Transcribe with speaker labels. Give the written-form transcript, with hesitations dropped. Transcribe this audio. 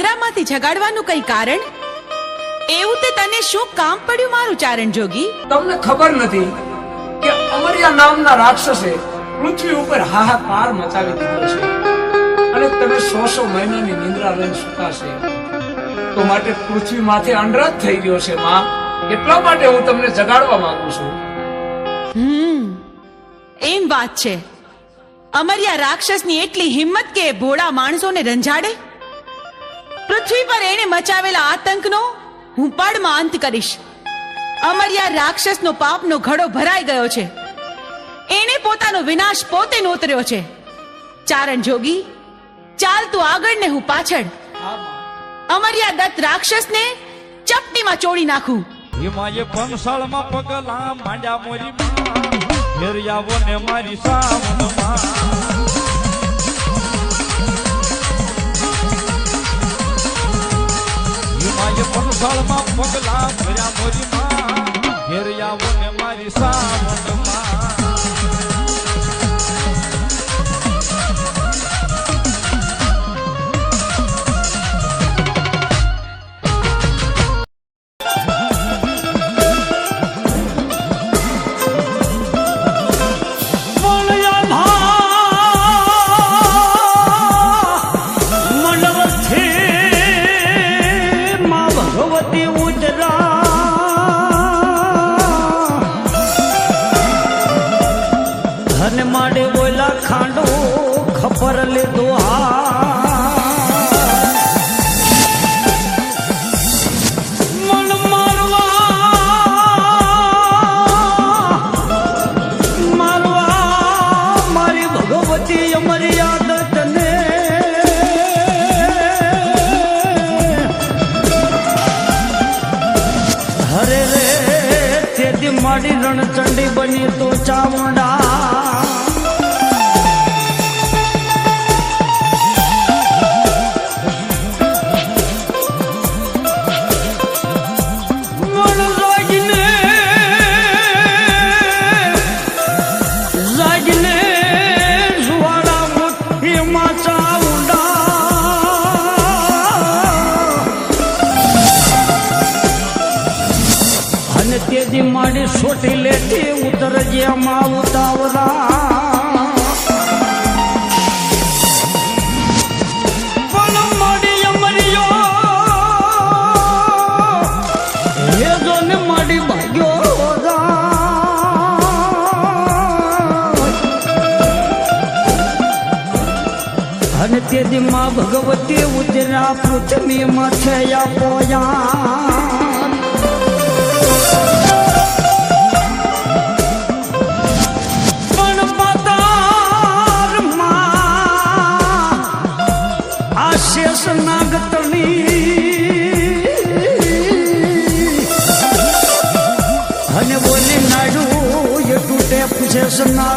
Speaker 1: નિંદ્રામાંથી જગાડવાનું કઈ કારણ? એવું તે તને શું કામ પડ્યું મારું ચારણ જોગી?
Speaker 2: તમને ખબર નથી કે અમર્યા નામના રાક્ષસે પૃથ્વી ઉપર હાહાકાર મચાવી દીધો છે અને તમે 100 મહિનાની નિંદ્રા લઈને સૂતા છે, તો માટે પૃથ્વી માથે અંડરાજ થઈ ગયો છે માં. એટલા માટે હું તમને જગાડવા માંગુ છું.
Speaker 1: એમ વાત છે. અમર્યા રાક્ષસની એટલી હિંમત કે ભોળા માણસોને રંજાડે? પૃથ્વી પર એને મચાવેલા આતંકનો હું પળમાં અંત કરીશ. અમર્યા રાક્ષસનો પાપનો ઘડો ભરાઈ ગયો છે. એને પોતાનો વિનાશ પોતે નોતર્યો છે. ચારણ જોગી, ચાલ તું આગળ ને હું પાછળ. અમર્યા દત્ત રાક્ષસને ચપટીમાં ચોળી નાખું.
Speaker 3: હિમાય પંસાળમાં પગલા માંડ્યા મોરી ફેરિયાવો ને મારી સાવનમાં. હિમાય પંસાળમાં પગલા ભર્યા મોરી ફેરિયાવો ને મારી સાવનમાં.
Speaker 4: મારી રણચંડી બની તો ચામુંડા મારી છોટી લેતી ઉતર જેમાં ઉતાવરા પણ મારી અમરિયો હે જો ને મારી ભાગ્યો અને તેથી માં ભગવતી ઉતરા પૃથ્વી માથે પોયા અને બોલી નાડું એ તૂટે પૂછે સના